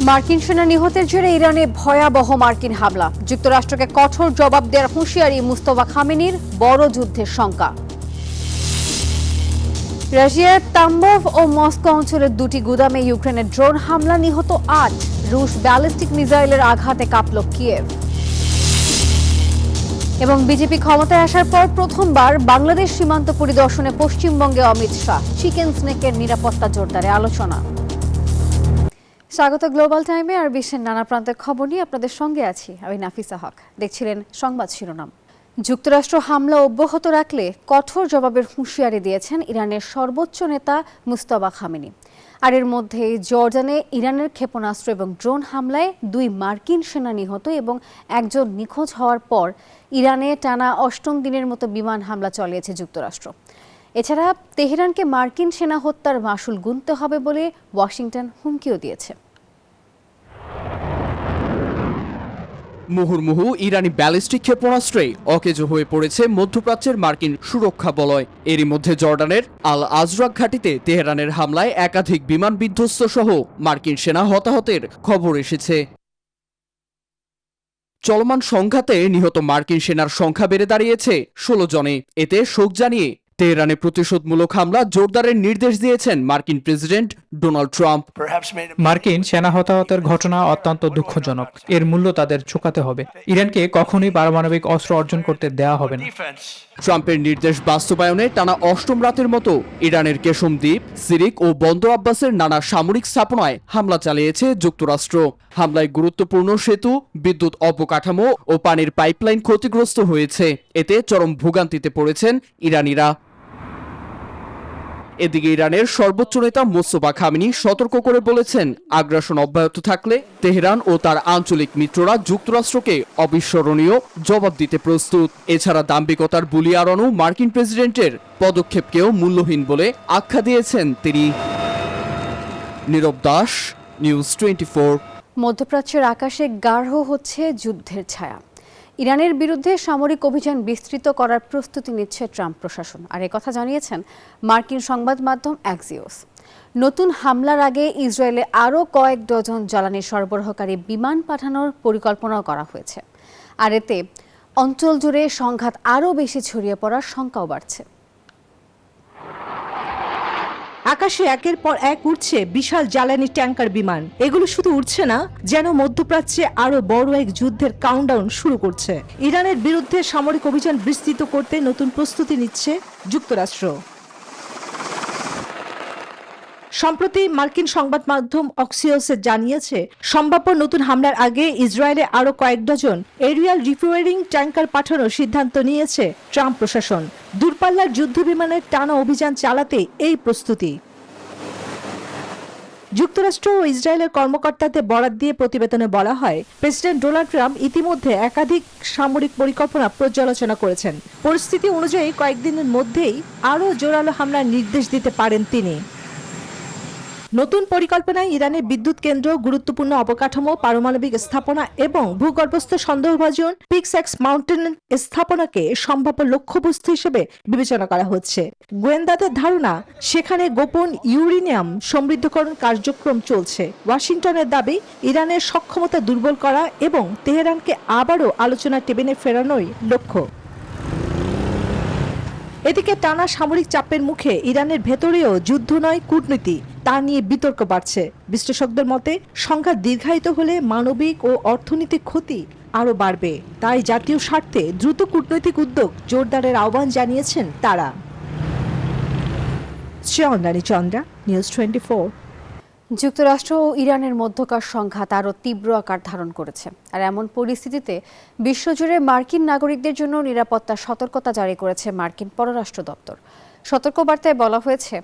মার্কিন সেনা নিহতের জেরে ইরানে ভয়াবহ মার্কিন হামলা, যুক্তরাষ্ট্রকে কঠোর জবাব দেওয়ার হুঁশিয়ারি মুস্তফা খামেনির, বড় যুদ্ধের শঙ্কা। রাশিয়ার তাম্বভ ও মস্কো অঞ্চলের দুটি গুদামে ইউক্রেনের ড্রোন হামলা, নিহত ৮। রুশ ব্যালিস্টিক মিসাইলের আঘাতে কাঁপল কিয়েভ। এবং বিজেপি ক্ষমতায় আসার পর প্রথমবার বাংলাদেশ সীমান্ত পরিদর্শনে পশ্চিমবঙ্গে অমিত শাহ, চিকেন স্নেকের নিরাপত্তা জোরদারে আলোচনা। স্বাগত গ্লোবাল টাইমে। আর বিশ্বের নানা প্রান্তের খবর নিয়ে আপনাদের সঙ্গে আছি আমি নাফিসা হক। দেখছিলেন সংবাদ শিরোনাম। যুক্তরাষ্ট্র হামলা অব্যাহত রাখলে কঠোর জবাবের হুঁশিয়ারি দিয়েছেন ইরানের সর্বোচ্চ নেতা মুস্তফা খামেনি। আর এর মধ্যে জর্ডানে ইরানের ক্ষেপণাস্ত্র এবং ড্রোন হামলায় ২ মার্কিন সেনা নিহত এবং একজন নিখোঁজ হওয়ার পর ইরানে টানা ৮ম দিনের মতো বিমান হামলা চালিয়েছে যুক্তরাষ্ট্র। এছাড়া তেহরানকে মার্কিন সেনা হত্যার মাশুল গুনতে হবে বলে ওয়াশিংটন হুমকিও দিয়েছে। মুহুর্মুহু ইরানি ব্যালিস্টিক ক্ষেপণাস্ত্রে অকেজো হয়ে পড়েছে মধ্যপ্রাচ্যের মার্কিন সুরক্ষা বলয়। এরই মধ্যে জর্ডানের আল আজরাক ঘাঁটিতে তেহরানের হামলায় একাধিক বিমান বিধ্বস্ত সহ মার্কিন সেনা হতাহতের খবর এসেছে। চলমান সংঘাতে নিহত মার্কিন সেনার সংখ্যা বেড়ে দাঁড়িয়েছে ১৬ জনে। এতে শোক জানিয়ে তেহরানে প্রতিশোধমূলক হামলা জোরদারের নির্দেশ দিয়েছেন মার্কিন প্রেসিডেন্ট ডোনাল্ড ট্রাম্প। মার্কিন সেনা হতাহতের ঘটনা অত্যন্ত দুঃখজনক। এর মূল্য তাদের চুকাতে হবে। ইরানকে কখনোই পারমাণবিক অস্ত্র অর্জন করতে দেওয়া হবে না। ট্রাম্পের নির্দেশ বাস্তবায়নে টানা ৮ম রাতের মতো ইরানের কেশম দ্বীপ, সিরিক ও বন্দর আব্বাসের নানা সামরিক স্থাপনায় হামলা চালিয়েছে যুক্তরাষ্ট্র। হামলায় গুরুত্বপূর্ণ সেতু, বিদ্যুৎ অবকাঠামো ও পানির পাইপলাইন ক্ষতিগ্রস্ত হয়েছে। এতে চরম ভোগান্তিতে পড়েছেন ইরানিরা। এদিকে ইরানের সর্বোচ্চ নেতা মুস্তফা খামেনি সতর্ক করে বলেছেন, আগ্রাসন অব্যাহত থাকলে তেহরান ও তার আঞ্চলিক মিত্ররা যুক্তরাষ্ট্রকে অবিস্মরণীয় জবাব দিতে প্রস্তুত। এছাড়া দাম্ভিকতার বুলি আড়ানো মার্কিন প্রেসিডেন্টের পদক্ষেপকেও মূল্যহীন বলে আখ্যা দিয়েছেন তিনি। নীরব দাস, নিউজ 24। মধ্যপ্রাচ্যের আকাশে গাঢ় হচ্ছে যুদ্ধের ছায়া। ইরানের বিরুদ্ধে সামরিক অভিযান বিস্তৃত করার প্রস্তুতি নিচ্ছে ট্রাম্প প্রশাসন। আর একথা জানিয়েছেন মার্কিন সংবাদ মাধ্যম অ্যাক্সিওস। নতুন হামলার আগে ইসরায়েলে আরও কয়েক ডজন জ্বালানি সরবরাহকারী বিমান পাঠানোর পরিকল্পনাও করা হয়েছে। আর এতে অঞ্চল জুড়ে সংঘাত আরও বেশি ছড়িয়ে পড়ার শঙ্কাও বাড়ছে। আকাশে একের পর এক উঠছে বিশাল জ্বালানি ট্যাঙ্কার বিমান। এগুলো শুধু উঠছে না, যেন মধ্যপ্রাচ্যে আরো বড় এক যুদ্ধের কাউন্টডাউন শুরু করছে। ইরানের বিরুদ্ধে সামরিক অভিযান বিস্তৃত করতে নতুন প্রস্তুতি নিচ্ছে যুক্তরাষ্ট্র। সম্প্রতি মার্কিন সংবাদ মাধ্যম অক্সিওসে জানিয়েছে, সম্ভাব্য নতুন হামলার আগে ইসরায়েলে আরো কয়েক ডজন এরিয়াল রিফুয়েলিং ট্যাঙ্কার পাঠানোর সিদ্ধান্ত নিয়েছে ট্রাম্প প্রশাসন। দূরপাল্লার যুদ্ধ বিমানের টানা অভিযান চালাতে এই প্রস্তুতি। যুক্তরাষ্ট্র ও ইসরায়েলের কর্মকর্তাদের বরাত দিয়ে প্রতিবেদনে বলা হয়, প্রেসিডেন্ট ডোনাল্ড ট্রাম্প ইতিমধ্যে একাধিক সামরিক পরিকল্পনা পর্যালোচনা করেছেন। পরিস্থিতি অনুযায়ী কয়েকদিনের মধ্যেই আরও জোরালো হামলার নির্দেশ দিতে পারেন তিনি। নতুন পরিকল্পনায় ইরানের বিদ্যুৎ কেন্দ্র, গুরুত্বপূর্ণ অবকাঠামো, পারমাণবিক স্থাপনা এবং ভূগর্ভস্থ সন্দেহভাজন পিক্সএক্স মাউন্টেন স্থাপনাকে সম্ভাব্য লক্ষ্যবস্তু হিসেবে বিবেচনা করা হচ্ছে। গোয়েন্দাদের ধারণা, সেখানে গোপন ইউরেনিয়াম সমৃদ্ধকরণ কার্যক্রম চলছে। ওয়াশিংটনের দাবি, ইরানের সক্ষমতা দুর্বল করা এবং তেহরানকে আবারও আলোচনার টেবিলে ফেরানোই লক্ষ্য। এদিকে টানা সামরিক চাপের মুখে ইরানের ভেতরেও যুদ্ধ নয়, কূটনীতি, তা নিয়ে বিতর্ক বাড়ছে। বিশ্লেষকদের মতে, সংঘাত দীর্ঘায়িত হলে মানবিক ও অর্থনৈতিক ক্ষতি আরও বাড়বে। তাই জাতীয় স্বার্থে দ্রুত কূটনৈতিক উদ্যোগ জোরদারের আহ্বান জানিয়েছেন তারা। চন্দ্রা, নিউজ 24। যুক্তরাষ্ট্র ও ইরানের মধ্যকার সংঘাত আরও তীব্র আকার ধারণ করেছে। আর এমন পরিস্থিতিতে বিশ্বজুড়ে মার্কিন নাগরিকদের জন্য নিরাপত্তা সতর্কতা জারি করেছে মার্কিন পররাষ্ট্র দপ্তর। সতর্কবার্তায় বলা হয়েছে,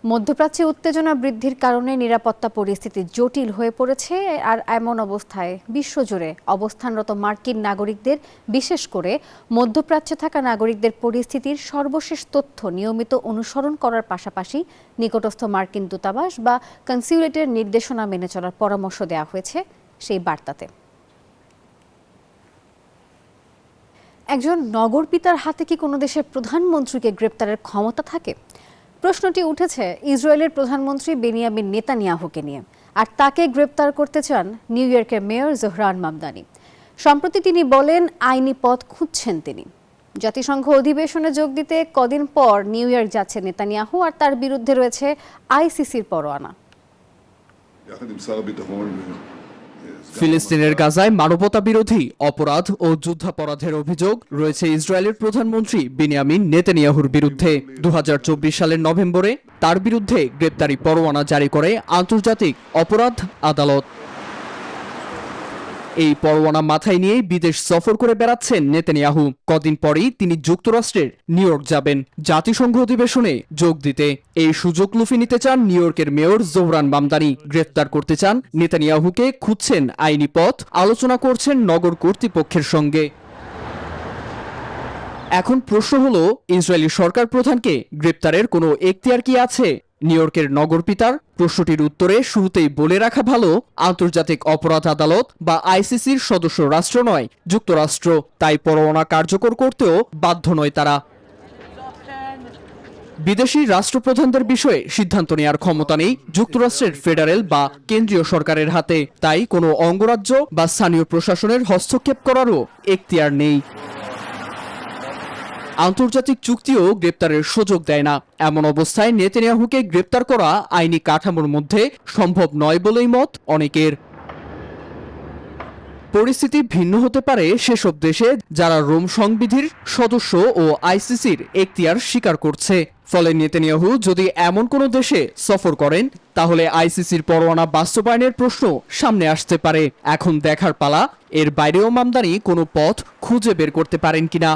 মধ্যপ্রাচ্যে উত্তেজনা বৃদ্ধির কারণে নিরাপত্তা পরিস্থিতি জটিল হয়ে পড়েছে। আর এমন অবস্থায় বিশ্বজুড়ে অবস্থানরত মার্কিন নাগরিকদের, বিশেষ করে মধ্যপ্রাচ্যে থাকা নাগরিকদের পরিস্থিতির সর্বশেষ তথ্য নিয়মিত অনুসরণ করার পাশাপাশি নিকটস্থ মার্কিন দূতাবাস বা কনস্যুলেটের নির্দেশনা মেনে চলার পরামর্শ দেওয়া হয়েছে সেই বার্তাতে। একজন নগরপিতার হাতে কি কোনো দেশের প্রধানমন্ত্রীকে গ্রেপ্তারের ক্ষমতা থাকে? প্রশ্নটি উঠেছে ইসরায়েলের প্রধানমন্ত্রী বেনিয়ামিন নেতানিয়াহুকে নিয়ে। আর তাকে গ্রেপ্তার করতে চান নিউ ইয়র্কের মেয়র জোহরান মামদানি। সম্প্রতি তিনি বলেন আইনি পথ খুঁজছেন তিনি। জাতিসংঘ অধিবেশনে যোগ দিতে কদিন পর নিউ ইয়র্ক যাচ্ছেন নেতানিয়াহু, আর তার বিরুদ্ধে রয়েছে আইসিসির পরোয়ানা। ফিলিস্তিনের গাজায় মানবতা বিরোধী অপরাধ ও যুদ্ধাপরাধের অভিযোগ রয়েছে ইসরায়েলের প্রধানমন্ত্রী বেনিয়ামিন নেতানিয়াহুর বিরুদ্ধে। 2024 সালের নভেম্বরে তার বিরুদ্ধে গ্রেপ্তারি পরোয়ানা জারি করে আন্তর্জাতিক অপরাধ আদালত। এই পরোয়ানা মাথায় নিয়েই বিদেশ সফর করে বেড়াচ্ছেন নেতানিয়াহু। কদিন পরেই তিনি যুক্তরাষ্ট্রের নিউ ইয়র্ক যাবেন জাতিসংঘ অধিবেশনে যোগ দিতে। এই সুযোগ লুফে নিতে চান নিউ ইয়র্কের মেয়র জোহরান মামদানি। গ্রেফতার করতে চান নেতানিয়াহুকে, খুঁজছেন আইনি পথ, আলোচনা করছেন নগর কর্তৃপক্ষের সঙ্গে। এখন প্রশ্ন হলো, ইসরায়েলি সরকার প্রধানকে গ্রেপ্তারের কোনো এখতিয়ার কি আছে নিউ ইয়র্কের নগরপিতার? প্রশ্নটির উত্তরে শুরুতেই বলে রাখা ভালো, আন্তর্জাতিক অপরাধ আদালত বা আইসিসির সদস্য রাষ্ট্র নয় যুক্তরাষ্ট্র, তাই পরোয়ানা কার্যকর করতেও বাধ্য নয় তারা। বিদেশি রাষ্ট্রপ্রধানদের বিষয়ে সিদ্ধান্ত নেওয়ার ক্ষমতা নেই যুক্তরাষ্ট্রের ফেডারেল বা কেন্দ্রীয় সরকারের হাতে, তাই কোনো অঙ্গরাজ্য বা স্থানীয় প্রশাসনের হস্তক্ষেপ করারও এখতিয়ার নেই। আন্তর্জাতিক চুক্তিও গ্রেপ্তারের সুযোগ দেয় না। এমন অবস্থায় নেতানিয়াহুকে গ্রেপ্তার করা আইনি কাঠামোর মধ্যে সম্ভব নয় বলেই মত অনেকের। পরিস্থিতি ভিন্ন হতে পারে সেসব দেশে যারা রোম সংবিধির সদস্য ও আইসিসির এখতিয়ার স্বীকার করছে। ফলে নেতানিয়াহু যদি এমন কোনো দেশে সফর করেন, তাহলে আইসিসির পরোয়ানা বাস্তবায়নের প্রশ্ন সামনে আসতে পারে। এখন দেখার পালা, এর বাইরেও মামদানি কোনো পথ খুঁজে বের করতে পারেন কিনা।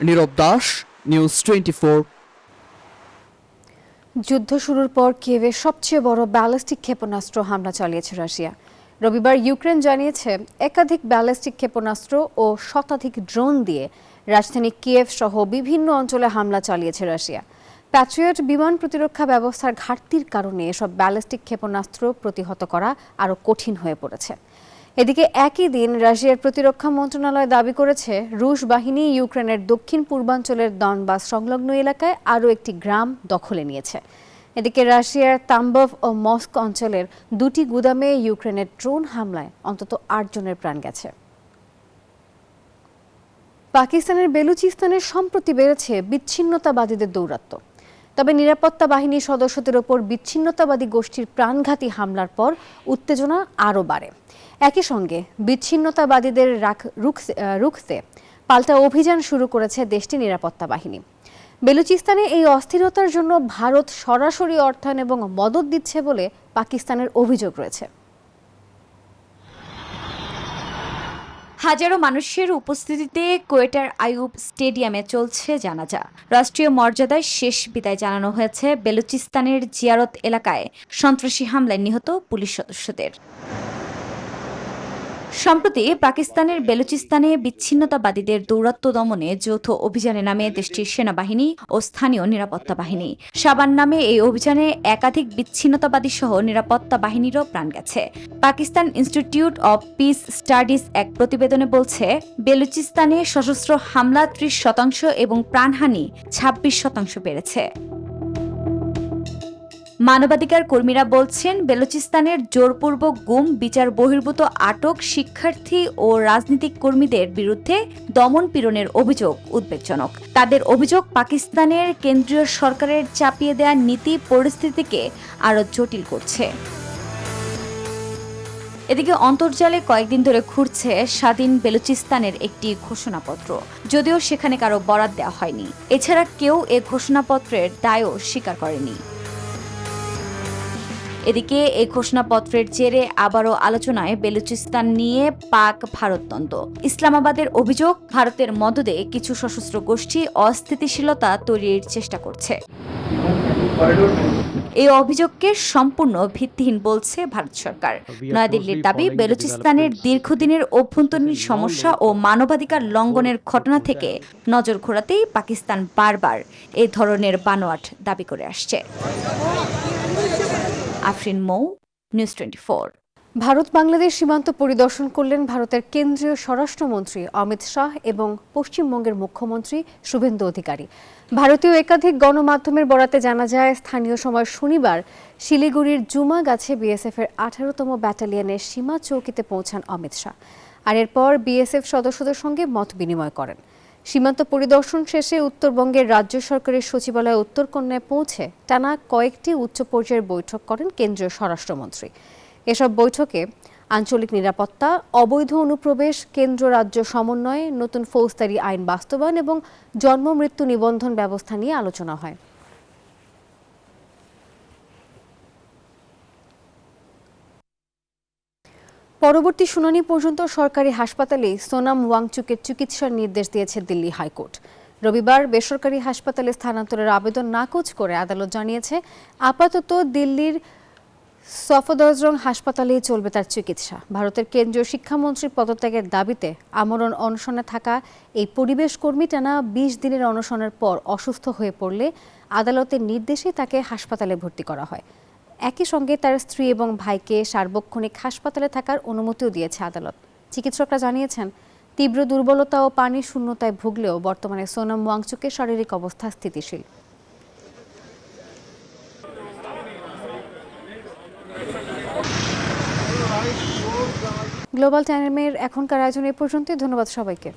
নীরব দাস, নিউজ 24। যুদ্ধ শুরুর পর কিয়েভে সবচেয়ে বড় ব্যালিস্টিক ক্ষেপণাস্ত্র হামলা চালিয়েছে রাশিয়া। রবিবার ইউক্রেন জানিয়েছে একাধিক ব্যালিস্টিক ক্ষেপণাস্ত্র ও শতাধিক ড্রোন দিয়ে রাজধানী কিয়েভ সহ বিভিন্ন অঞ্চলে হামলা চালিয়েছে রাশিয়া। প্যাট্রিয়ট বিমান প্রতিরক্ষা ব্যবস্থার ঘাটতির কারণে এসব ব্যালিস্টিক ক্ষেপণাস্ত্র প্রতিহত করা আরও কঠিন হয়ে পড়েছে। এদিকে একই দিন রাশিয়ার প্রতিরক্ষা মন্ত্রণালয় দাবি করেছে রুশ বাহিনী ইউক্রেনের দক্ষিণ পূর্বাঞ্চলের দনবাস সংলগ্ন এলাকায় আরও একটি গ্রাম দখলে নিয়েছে। এদিকে রাশিয়ার তাম্বভ ও মস্ক অঞ্চলের দুটি গুদামে ইউক্রেনের ড্রোন হামলায় অন্তত 8 জনের প্রাণ গেছে। পাকিস্তানের বেলুচিস্তানের সম্প্রতি বেড়েছে বিচ্ছিন্নতাবাদীদের দৌরাত্ম্য। তবে নিরাপত্তা বাহিনীর সদস্যদের ওপর বিচ্ছিন্নতাবাদী গোষ্ঠীর প্রাণঘাতী হামলার পর উত্তেজনা আরও বাড়ে। একই সঙ্গে বিচ্ছিন্নতাবাদীদের রুখতে পাল্টা অভিযান শুরু করেছে দেশটির নিরাপত্তা বাহিনী। বেলুচিস্তানে এই অস্থিরতার জন্য ভারত সরাসরি অর্থায়ন এবং মদত দিচ্ছে বলে পাকিস্তানের অভিযোগ রয়েছে। হাজারো মানুষের উপস্থিতিতে কোয়েটার আইয়ুব স্টেডিয়ামে চলছে জানাজা। রাষ্ট্রীয় মর্যাদায় শেষ বিদায় জানানো হয়েছে বেলুচিস্তানের জিয়ারত এলাকায় সন্ত্রাসী হামলায় নিহত পুলিশ সদস্যদের। সম্প্রতি পাকিস্তানের বেলুচিস্তানে বিচ্ছিন্নতাবাদীদের দৌরাত্ম্য দমনে যৌথ অভিযানে নামে দেশটির সেনাবাহিনী ও স্থানীয় নিরাপত্তা বাহিনী। সাবান নামে এই অভিযানে একাধিক বিচ্ছিন্নতাবাদী সহ নিরাপত্তা বাহিনীরও প্রাণ গেছে। Pakistan institute of piece studies এক প্রতিবেদনে বলছে, বেলুচিস্তানে সশস্ত্র হামলা 30% এবং প্রাণহানি 26% বেড়েছে। মানবাধিকার কর্মীরা বলছেন, বেলুচিস্তানের জোরপূর্বক গুম, বিচার বহির্ভূত আটক, শিক্ষার্থী ও রাজনৈতিক কর্মীদের বিরুদ্ধে দমন পীড়নের অভিযোগ উদ্বেগজনক। তাদের অভিযোগ, পাকিস্তানের কেন্দ্রীয় সরকারের চাপিয়ে দেয়া নীতি পরিস্থিতিকে আরও জটিল করছে। এদিকে অন্তর্জালে কয়েকদিন ধরে ঘুরছে স্বাধীন বেলুচিস্তানের একটি ঘোষণাপত্র, যদিও সেখানে কারো বরাত দেওয়া হয়নি। এছাড়া কেউ এ ঘোষণাপত্রের দায়ও স্বীকার করেনি। এদিকে এই ঘোষণাপত্রের জেরে আবারও আলোচনায় বেলুচিস্তান নিয়ে পাক ভারত দ্বন্দ্ব। ইসলামাবাদের অভিযোগ, ভারতের মদদে কিছু সশস্ত্র গোষ্ঠী অস্থিতিশীলতা তৈরির চেষ্টা করছে। এই অভিযোগকে সম্পূর্ণ ভিত্তিহীন বলছে ভারত সরকার। নয়াদিল্লির দাবি, বেলুচিস্তানের দীর্ঘদিনের অভ্যন্তরীণ সমস্যা ও মানবাধিকার লঙ্ঘনের ঘটনা থেকে নজর ঘোরাতেই পাকিস্তান বারবার এ ধরনের বানোয়াট দাবি করে আসছে। আফরিন মৌ, নিউজ 24। ভারত বাংলাদেশ সীমান্ত পরিদর্শন করলেন ভারতের কেন্দ্রীয় স্বরাষ্ট্রমন্ত্রী অমিত শাহ এবং পশ্চিমবঙ্গের মুখ্যমন্ত্রী শুভেন্দু অধিকারী। ভারতীয় একাধিক গণমাধ্যমের বরাতে জানা যায়, স্থানীয় সময় শনিবার শিলিগুড়ির জুমাগাছে বিএসএফের 18তম ব্যাটালিয়নের সীমা চৌকিতে পৌঁছান অমিত শাহ। আর এরপর বিএসএফ সদস্যদের সঙ্গে মত বিনিময় করেন। সীমান্ত পরিদর্শন শেষে উত্তরবঙ্গের রাজ্য সরকারের সচিবালয় উত্তরকন্যায় পৌঁছে টানা কয়েকটি উচ্চ পর্যায়ের বৈঠক করেন কেন্দ্রীয় স্বরাষ্ট্রমন্ত্রী। এসব বৈঠকে আঞ্চলিক নিরাপত্তা, অবৈধ অনুপ্রবেশ, কেন্দ্র রাজ্য সমন্বয়, নতুন ফৌজদারি আইন বাস্তবায়ন এবং জন্ম মৃত্যু নিবন্ধন ব্যবস্থা নিয়ে আলোচনা হয়। পরবর্তী শুনানি পর্যন্ত সরকারি হাসপাতালে সোনাম ওয়াংচুকের চিকিৎসার নির্দেশ দিয়েছে দিল্লি হাইকোর্ট। রবিবার বেসরকারি হাসপাতালে স্থানান্তরের আবেদন নাকচ করে আদালত জানিয়েছে, আপাতত দিল্লির সফদরজং হাসপাতালেই চলবে তার চিকিৎসা। ভারতের কেন্দ্রীয় শিক্ষামন্ত্রীর পদত্যাগের দাবিতে আমরণ অনশনে থাকা এই পরিবেশ কর্মী টানা 20 দিনের অনশনের পর অসুস্থ হয়ে পড়লে আদালতের নির্দেশে তাকে হাসপাতালে ভর্তি করা হয়। একই সঙ্গে তার স্ত্রী এবং ভাইকে সার্বক্ষণিক হাসপাতালে থাকার অনুমতিও দিয়েছে আদালত। চিকিৎসকরা জানিয়েছেন, তীব্র দুর্বলতা ও পানির শূন্যতায় ভুগলেও বর্তমানে সোনাম ওয়াংচুকের শারীরিক অবস্থা স্থিতিশীল। গ্লোবাল টাইমের এখনকার আয়োজন এ পর্যন্ত। ধন্যবাদ সবাইকে।